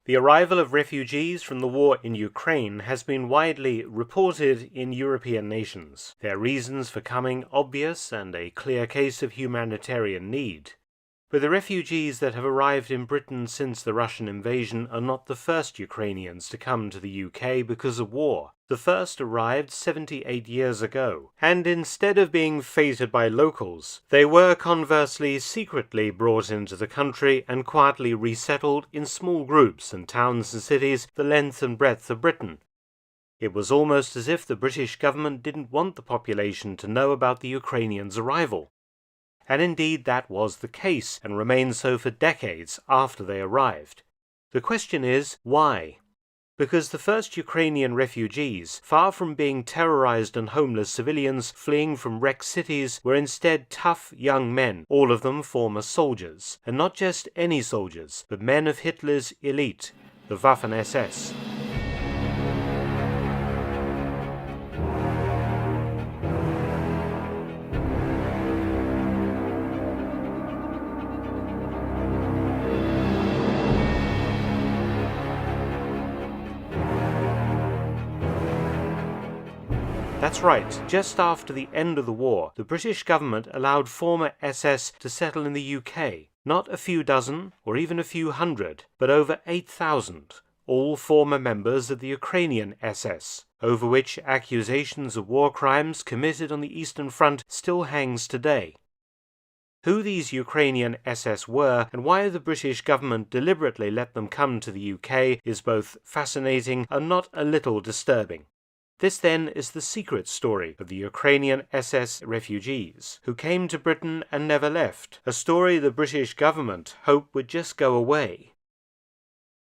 The arrival of refugees from the war in Ukraine has been widely reported in European nations, their reasons for coming obvious and a clear case of humanitarian need. But the refugees that have arrived in Britain since the Russian invasion are not the first Ukrainians to come to the UK because of war. The first arrived 78 years ago, and instead of being feted by locals, they were conversely secretly brought into the country and quietly resettled in small groups in towns and cities the length and breadth of Britain. It was almost as if the British government didn't want the population to know about the Ukrainians' arrival. And indeed that was the case, and remained so for decades after they arrived. The question is, why? Because the first Ukrainian refugees, far from being terrorized and homeless civilians fleeing from wrecked cities, were instead tough young men, all of them former soldiers, and not just any soldiers, but men of Hitler's elite, the Waffen-SS. That's right, just after the end of the war, the British government allowed former SS to settle in the UK. Not a few dozen, or even a few hundred, but over 8,000, all former members of the Ukrainian SS, over which accusations of war crimes committed on the Eastern Front still hangs today. Who these Ukrainian SS were, and why the British government deliberately let them come to the UK, is both fascinating and not a little disturbing. This then is the secret story of the Ukrainian SS refugees, who came to Britain and never left, a story the British government hoped would just go away.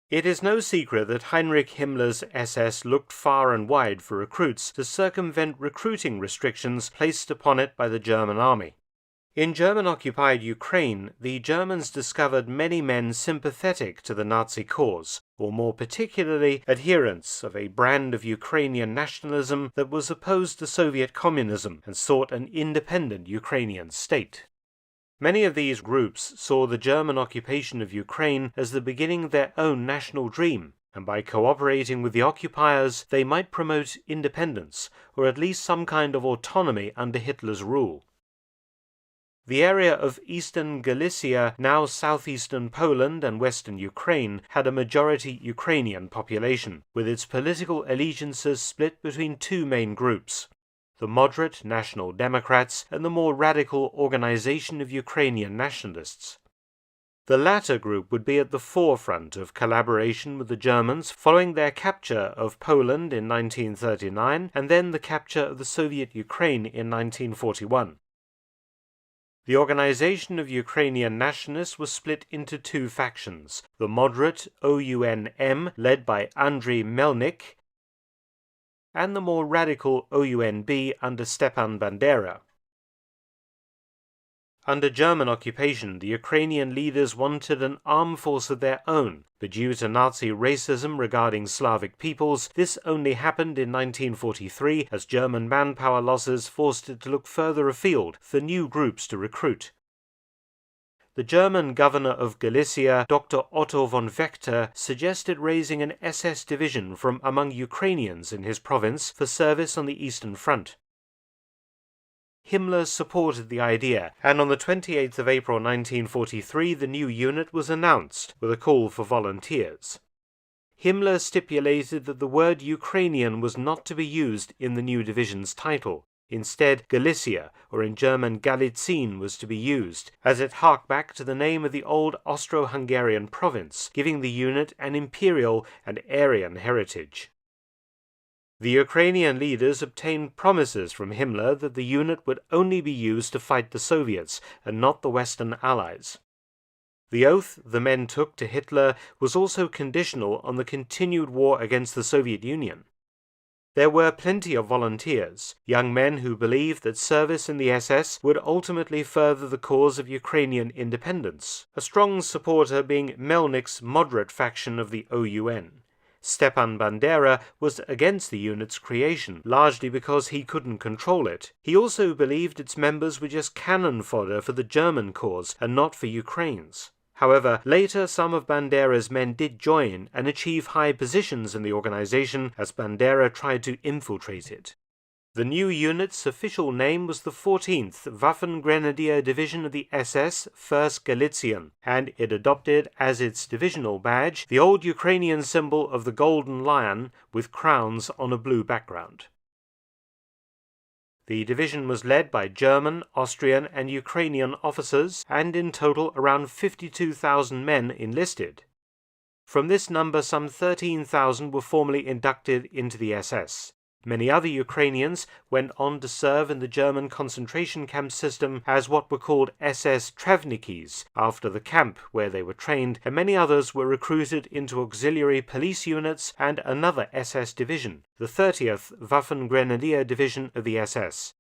It is no secret that Heinrich Himmler's SS looked far and wide for recruits to circumvent recruiting restrictions placed upon it by the German army. In German-occupied Ukraine, the Germans discovered many men sympathetic to the Nazi cause, or more particularly adherents of a brand of Ukrainian nationalism that was opposed to Soviet communism and sought an independent Ukrainian state. Many of these groups saw the German occupation of Ukraine as the beginning of their own national dream, and by cooperating with the occupiers they might promote independence, or at least some kind of autonomy under Hitler's rule. The area of eastern Galicia, now southeastern Poland and western Ukraine, had a majority Ukrainian population, with its political allegiances split between two main groups: the moderate National Democrats and the more radical Organization of Ukrainian Nationalists. The latter group would be at the forefront of collaboration with the Germans following their capture of Poland in 1939 and then the capture of the Soviet Ukraine in 1941. The Organization of Ukrainian Nationalists was split into two factions, the moderate OUN-M, led by Andriy Melnik, and the more radical OUN-B under Stepan Bandera. Under German occupation, the Ukrainian leaders wanted an armed force of their own, but due to Nazi racism regarding Slavic peoples, this only happened in 1943 as German manpower losses forced it to look further afield for new groups to recruit. The German governor of Galicia, Dr. Otto von Wechter, suggested raising an SS division from among Ukrainians in his province for service on the Eastern Front. Himmler supported the idea, and on the 28th of April 1943 the new unit was announced, with a call for volunteers. Himmler stipulated that the word Ukrainian was not to be used in the new division's title. Instead, Galicia, or in German Galizien, was to be used, as it harked back to the name of the old Austro-Hungarian province, giving the unit an imperial and Aryan heritage. The Ukrainian leaders obtained promises from Himmler that the unit would only be used to fight the Soviets and not the Western Allies. The oath the men took to Hitler was also conditional on the continued war against the Soviet Union. There were plenty of volunteers, young men who believed that service in the SS would ultimately further the cause of Ukrainian independence, a strong supporter being Melnik's moderate faction of the OUN. Stepan Bandera was against the unit's creation, largely because he couldn't control it. He also believed its members were just cannon fodder for the German cause and not for Ukraine's. However, later some of Bandera's men did join and achieve high positions in the organization as Bandera tried to infiltrate it. The new unit's official name was the 14th Waffen-Grenadier Division of the SS, 1st Galician, and it adopted as its divisional badge the old Ukrainian symbol of the golden lion with crowns on a blue background. The division was led by German, Austrian, and Ukrainian officers, and in total around 52,000 men enlisted. From this number, some 13,000 were formally inducted into the SS. Many other Ukrainians went on to serve in the German concentration camp system as what were called SS Travnikis after the camp where they were trained, and many others were recruited into auxiliary police units and another SS division, the 30th Waffen-Grenadier Division of the SS.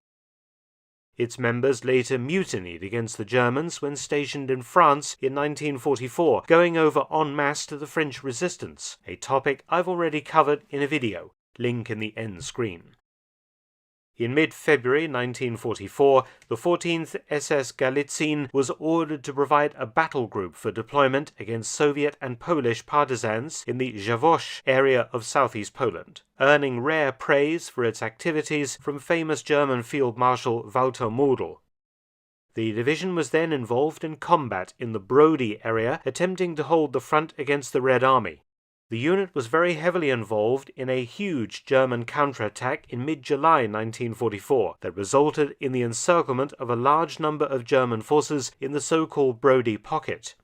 Its members later mutinied against the Germans when stationed in France in 1944, going over en masse to the French resistance, a topic I've already covered in a video. Link in the end screen. In mid-February 1944, the 14th SS Galitzin was ordered to provide a battle group for deployment against Soviet and Polish partisans in the Jaworzno area of southeast Poland, earning rare praise for its activities from famous German Field Marshal Walter Model. The division was then involved in combat in the Brody area, attempting to hold the front against the Red Army. The unit was very heavily involved in a huge German counterattack in mid-July 1944 that resulted in the encirclement of a large number of German forces in the so-called Brody Pocket.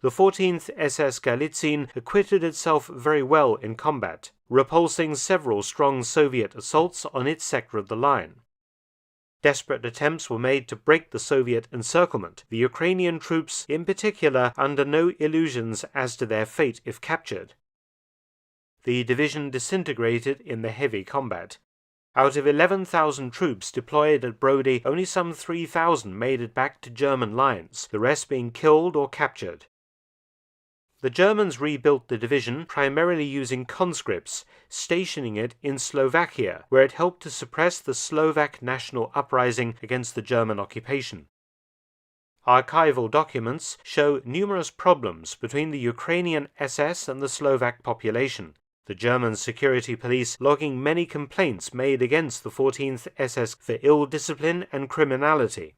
The 14th SS Galitzin acquitted itself very well in combat, repulsing several strong Soviet assaults on its sector of the line. Desperate attempts were made to break the Soviet encirclement, the Ukrainian troops in particular under no illusions as to their fate if captured. The division disintegrated in the heavy combat. Out of 11,000 troops deployed at Brody, only some 3,000 made it back to German lines, the rest being killed or captured. The Germans rebuilt the division primarily using conscripts, stationing it in Slovakia, where it helped to suppress the Slovak national uprising against the German occupation. Archival documents show numerous problems between the Ukrainian SS and the Slovak population, the German security police logging many complaints made against the 14th SS for ill discipline and criminality.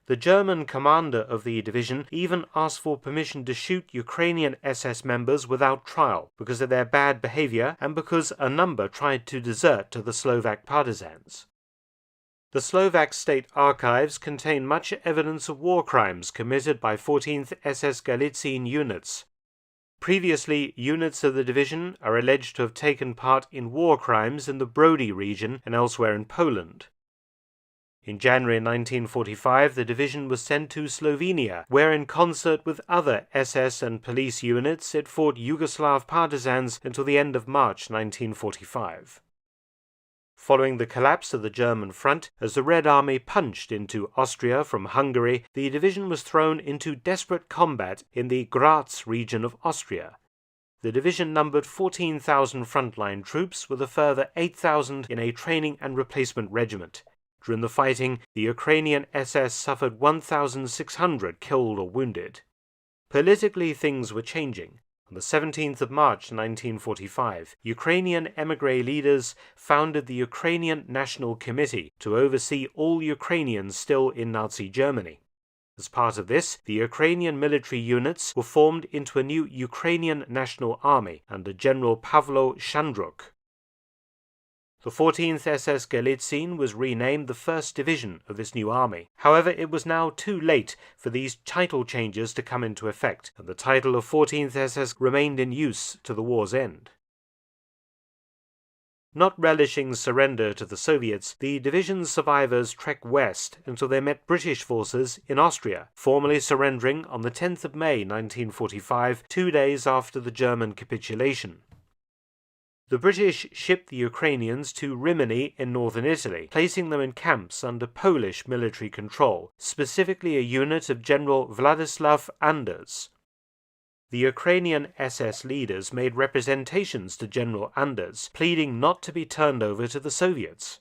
The German commander of the division even asked for permission to shoot Ukrainian SS members without trial because of their bad behavior and because a number tried to desert to the Slovak partisans. The Slovak state archives contain much evidence of war crimes committed by 14th SS Galitzin units. Previously, units of the division are alleged to have taken part in war crimes in the Brody region and elsewhere in Poland. In January 1945, the division was sent to Slovenia, where in concert with other SS and police units it fought Yugoslav partisans until the end of March 1945. Following the collapse of the German front, as the Red Army punched into Austria from Hungary, the division was thrown into desperate combat in the Graz region of Austria. The division numbered 14,000 frontline troops with a further 8,000 in a training and replacement regiment. During the fighting, the Ukrainian SS suffered 1,600 killed or wounded. Politically, things were changing. On the 17th of March 1945, Ukrainian émigré leaders founded the Ukrainian National Committee to oversee all Ukrainians still in Nazi Germany. As part of this, the Ukrainian military units were formed into a new Ukrainian National Army under General Pavlo Shandruk. The 14th SS Galitzin was renamed the 1st Division of this new army. However, it was now too late for these title changes to come into effect, and the title of 14th SS remained in use to the war's end. Not relishing surrender to the Soviets, the division's survivors trekked west until they met British forces in Austria, formally surrendering on the 10th of May 1945, 2 days after the German capitulation. The British shipped the Ukrainians to Rimini in northern Italy, placing them in camps under Polish military control, specifically a unit of General Władysław Anders. The Ukrainian SS leaders made representations to General Anders, pleading not to be turned over to the Soviets.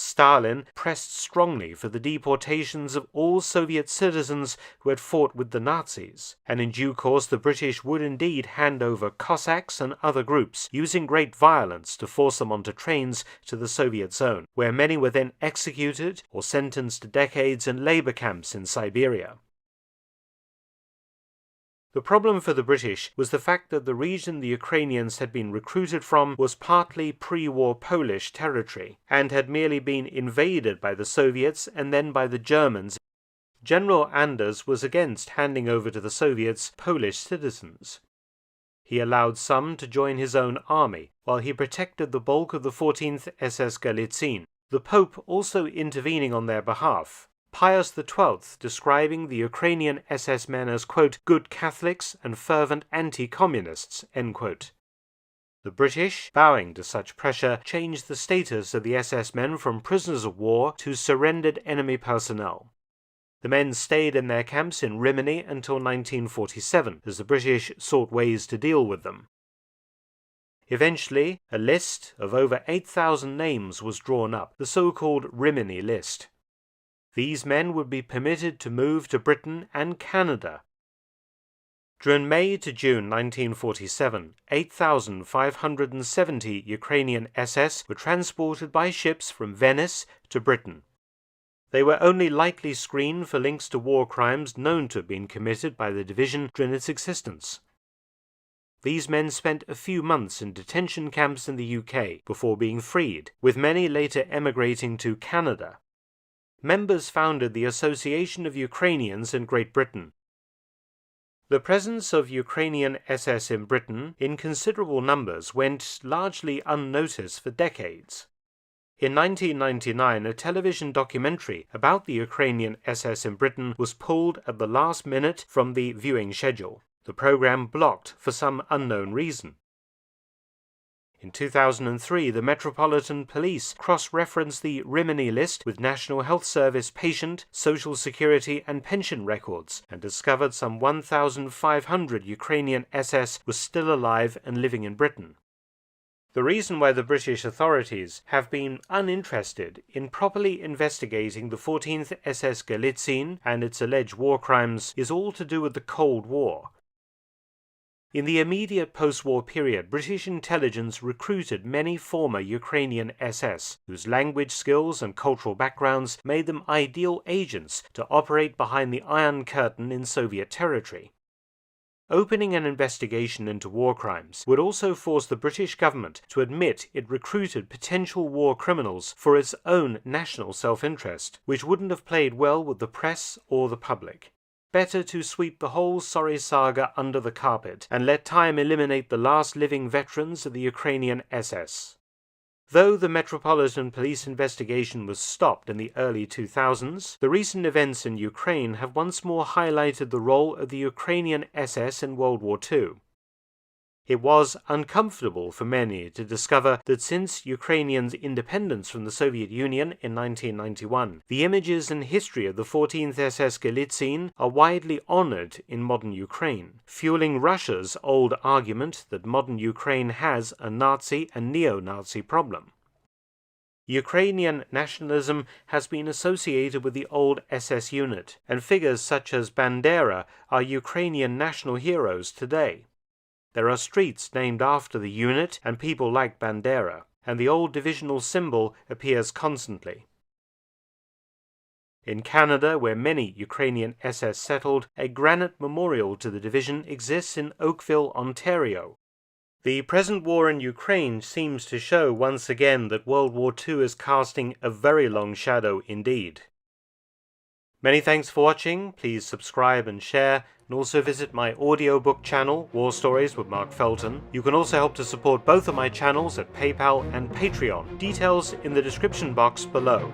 Stalin pressed strongly for the deportations of all Soviet citizens who had fought with the Nazis, and in due course the British would indeed hand over Cossacks and other groups, using great violence to force them onto trains to the Soviet zone, where many were then executed or sentenced to decades in labor camps in Siberia. The problem for the British was the fact that the region the Ukrainians had been recruited from was partly pre-war Polish territory, and had merely been invaded by the Soviets and then by the Germans. General Anders was against handing over to the Soviets Polish citizens. He allowed some to join his own army, while he protected the bulk of the 14th SS Galitzine, the Pope also intervening on their behalf. Pius XII describing the Ukrainian SS men as, quote, good Catholics and fervent anti-communists, end quote. The British, bowing to such pressure, changed the status of the SS men from prisoners of war to surrendered enemy personnel. The men stayed in their camps in Rimini until 1947, as the British sought ways to deal with them. Eventually, a list of over 8,000 names was drawn up, the so-called Rimini list. These men would be permitted to move to Britain and Canada. During May to June 1947, 8,570 Ukrainian SS were transported by ships from Venice to Britain. They were only lightly screened for links to war crimes known to have been committed by the division during its existence. These men spent a few months in detention camps in the UK before being freed, with many later emigrating to Canada. Members founded the Association of Ukrainians in Great Britain. The presence of Ukrainian SS in Britain in considerable numbers went largely unnoticed for decades. In 1999, a television documentary about the Ukrainian SS in Britain was pulled at the last minute from the viewing schedule, the program blocked for some unknown reason. In 2003, the Metropolitan Police cross-referenced the Rimini list with National Health Service patient, Social Security and pension records and discovered some 1,500 Ukrainian SS were still alive and living in Britain. The reason why the British authorities have been uninterested in properly investigating the 14th SS Galitzine and its alleged war crimes is all to do with the Cold War. In the immediate post-war period, British intelligence recruited many former Ukrainian SS, whose language skills and cultural backgrounds made them ideal agents to operate behind the Iron Curtain in Soviet territory. Opening an investigation into war crimes would also force the British government to admit it recruited potential war criminals for its own national self-interest, which wouldn't have played well with the press or the public. Better to sweep the whole sorry saga under the carpet and let time eliminate the last living veterans of the Ukrainian SS. Though the Metropolitan Police investigation was stopped in the early 2000s, the recent events in Ukraine have once more highlighted the role of the Ukrainian SS in World War II. It was uncomfortable for many to discover that since Ukrainians' independence from the Soviet Union in 1991, the images and history of the 14th SS Galitzine are widely honored in modern Ukraine, fueling Russia's old argument that modern Ukraine has a Nazi and neo-Nazi problem. Ukrainian nationalism has been associated with the old SS unit, and figures such as Bandera are Ukrainian national heroes today. There are streets named after the unit and people like Bandera, and the old divisional symbol appears constantly. In Canada, where many Ukrainian SS settled, a granite memorial to the division exists in Oakville, Ontario. The present war in Ukraine seems to show once again that World War II is casting a very long shadow indeed. Many thanks for watching. Please subscribe and share, and also visit my audiobook channel, War Stories with Mark Felton. You can also help to support both of my channels at PayPal and Patreon. Details in the description box below.